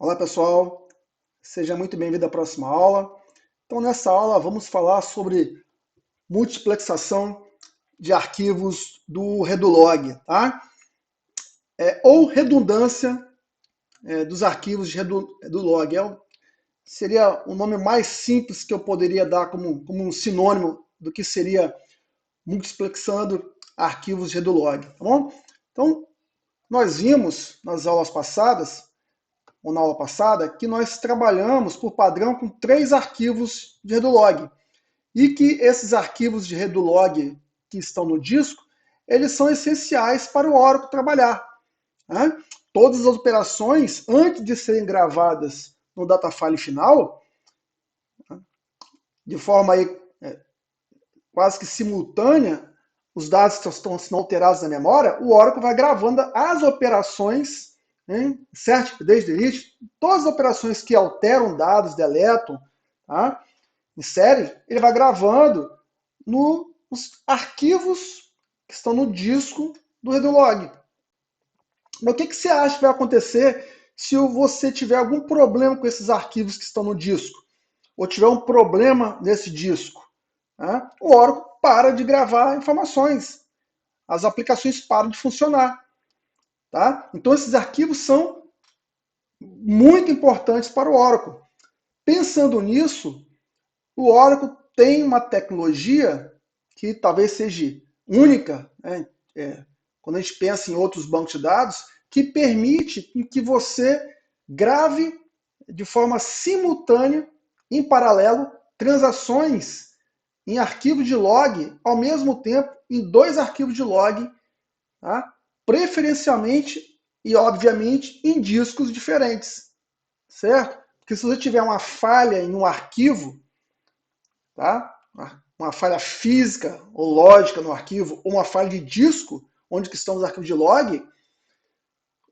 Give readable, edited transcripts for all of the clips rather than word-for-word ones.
Olá pessoal, seja muito bem-vindo à próxima aula. Então, nessa aula, vamos falar sobre multiplexação de arquivos do Redulog, tá? Ou redundância dos arquivos de Redulog. Seria o nome mais simples que eu poderia dar como um sinônimo do que seria multiplexando arquivos de Redulog, tá bom? Então, nós vimos nas aulas passadas ou na aula passada, que nós trabalhamos por padrão com 3 arquivos de Redulog. E que esses arquivos de Redulog que estão no disco, eles são essenciais para o Oracle trabalhar. Né? Todas as operações, antes de serem gravadas no datafile final, de forma aí, quase que simultânea, os dados estão sendo alterados na memória, o Oracle vai gravando as operações, certo? Desde o início, todas as operações que alteram dados, deletam, tá? Em série, ele vai gravando nos arquivos que estão no disco do Redulog. Mas o que você acha que vai acontecer se você tiver algum problema com esses arquivos que estão no disco? Ou tiver um problema nesse disco? Tá? O Oracle para de gravar informações. As aplicações param de funcionar. Tá? Então, esses arquivos são muito importantes para o Oracle. Pensando nisso, o Oracle tem uma tecnologia que talvez seja única, né? Quando a gente pensa em outros bancos de dados, que permite que você grave de forma simultânea, em paralelo, transações em arquivo de log ao mesmo tempo em 2 arquivos de log, tá? Preferencialmente e obviamente em discos diferentes, certo? Porque se você tiver uma falha em um arquivo, tá? Uma falha física ou lógica no arquivo, ou uma falha de disco, onde que estão os arquivos de log,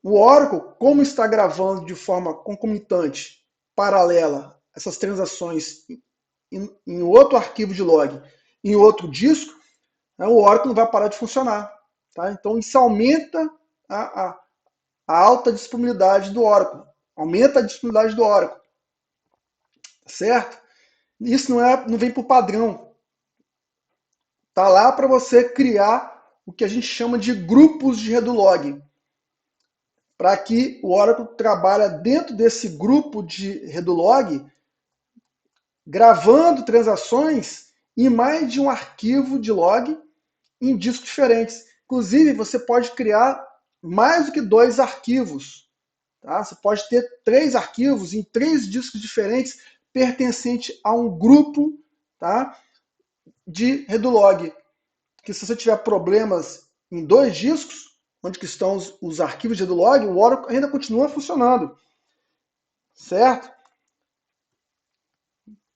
o Oracle, como está gravando de forma concomitante, paralela, essas transações em outro arquivo de log, em outro disco, né, o Oracle não vai parar de funcionar. Tá? Então isso aumenta a alta disponibilidade do Oracle, aumenta a disponibilidade do Oracle, certo? Isso não vem por padrão. Tá lá para você criar o que a gente chama de grupos de Redulog, para que o Oracle trabalhe dentro desse grupo de Redulog, gravando transações em mais de um arquivo de log em discos diferentes. Inclusive, você pode criar mais do que 2 arquivos. Tá? Você pode ter 3 arquivos em 3 discos diferentes, pertencente a um grupo, tá, de Redulog. Que se você tiver problemas em 2 discos, onde que estão os arquivos de Redulog, o Oracle ainda continua funcionando. Certo?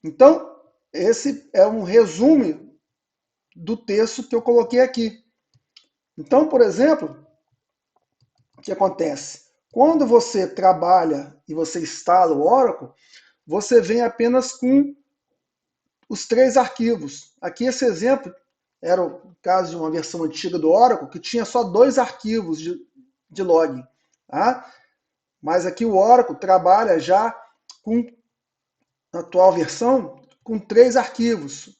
Então, esse é um resumo do texto que eu coloquei aqui. Então, por exemplo, o que acontece? Quando você trabalha e você instala o Oracle, você vem apenas com os 3 arquivos. Aqui esse exemplo era o caso de uma versão antiga do Oracle que tinha só 2 arquivos de log. Tá? Mas aqui o Oracle trabalha já com, na atual versão, com 3 arquivos,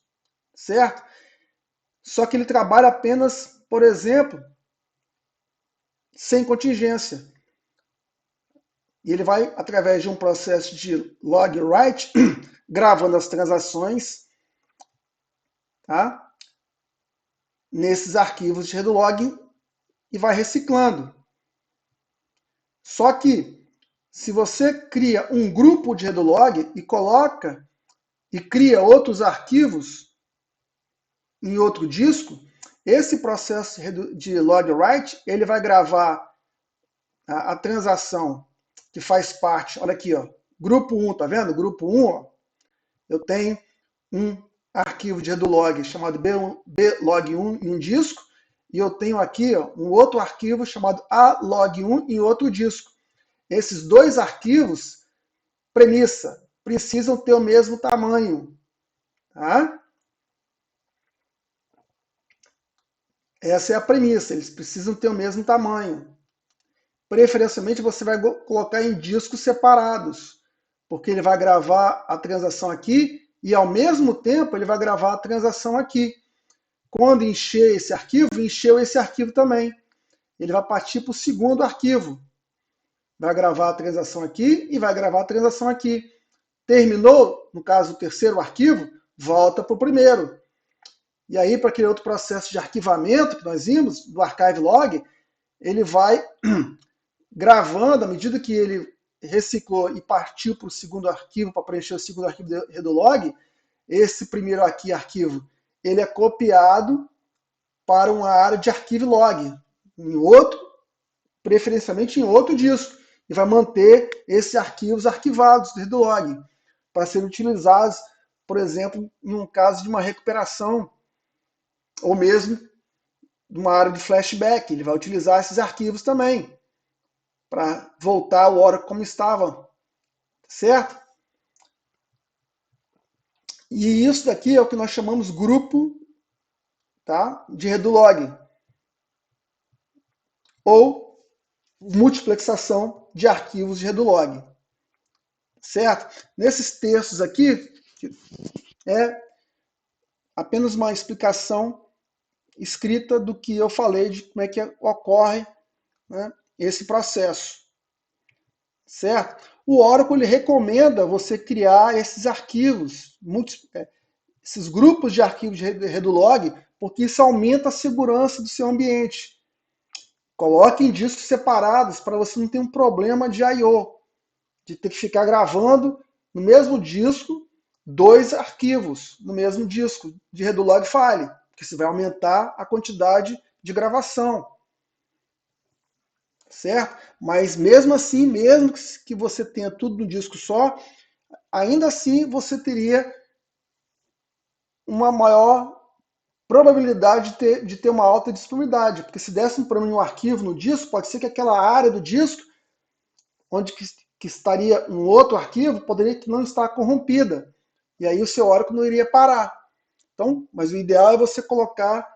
certo? Só que ele trabalha apenas, por exemplo, sem contingência. E ele vai, através de um processo de log write, gravando as transações, tá? Nesses arquivos de Redulog e vai reciclando. Só que, se você cria um grupo de Redulog e coloca e cria outros arquivos em outro disco, esse processo de log write, ele vai gravar a transação que faz parte, olha aqui, ó, grupo 1, tá vendo? Grupo 1, ó, eu tenho um arquivo de Redulog chamado blog1 em um disco, e eu tenho aqui ó, um outro arquivo chamado alog1 em outro disco. Esses 2 arquivos, premissa, precisam ter o mesmo tamanho. Tá? Essa é a premissa, eles precisam ter o mesmo tamanho. preferencialmente você vai colocar em discos separados, porque ele vai gravar a transação aqui e ao mesmo tempo ele vai gravar a transação aqui. Quando encher esse arquivo, encheu esse arquivo também. Ele vai partir para o segundo arquivo. Vai gravar a transação aqui e vai gravar a transação aqui. Terminou, no caso, o terceiro arquivo, volta para o primeiro. E aí, para aquele outro processo de arquivamento que nós vimos, do archive log, ele vai gravando, à medida que ele reciclou e partiu para o segundo arquivo, para preencher o segundo arquivo do redolog, esse primeiro aqui, arquivo, ele é copiado para uma área de arquivo log, em outro, preferencialmente em outro disco, e vai manter esses arquivos arquivados do redolog, para serem utilizados, por exemplo, em um caso de uma recuperação, ou mesmo uma área de flashback. Ele vai utilizar esses arquivos também, para voltar o Oracle como estava, certo? E isso daqui é o que nós chamamos grupo, tá, de redolog, ou multiplexação de arquivos de redolog, certo? Nesses textos aqui, é apenas uma explicação escrita do que eu falei de como é que ocorre, né, esse processo, certo? O Oracle ele recomenda você criar esses arquivos, esses grupos de arquivos de redolog, porque isso aumenta a segurança do seu ambiente. Coloque em discos separados para você não ter um problema de I/O, de ter que ficar gravando no mesmo disco 2 arquivos no mesmo disco de redolog file, porque isso vai aumentar a quantidade de gravação, certo? Mas mesmo assim, mesmo que você tenha tudo no disco só, ainda assim você teria uma maior probabilidade de ter uma alta disponibilidade, porque se desse um problema em um arquivo no disco, pode ser que aquela área do disco, onde que estaria um outro arquivo, poderia não estar corrompida, e aí o seu Oracle não iria parar. Então, mas o ideal é você colocar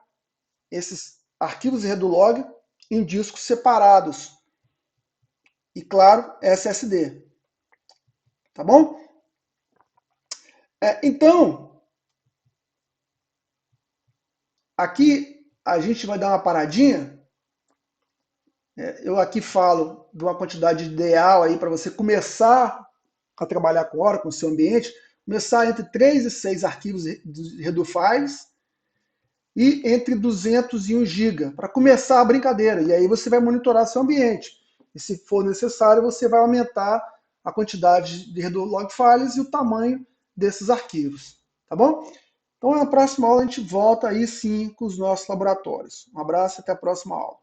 esses arquivos de redolog em discos separados, e claro, SSD, tá bom? Então, aqui a gente vai dar uma paradinha. Eu aqui falo de uma quantidade ideal aí para você começar a trabalhar com Oracle, com o seu ambiente, começar entre 3 e 6 arquivos de Redo Files e entre 200 e 1 GB, para começar a brincadeira. E aí você vai monitorar seu ambiente. E se for necessário, você vai aumentar a quantidade de Redo Log Files e o tamanho desses arquivos. Tá bom? Então, na próxima aula, a gente volta aí sim com os nossos laboratórios. Um abraço e até a próxima aula.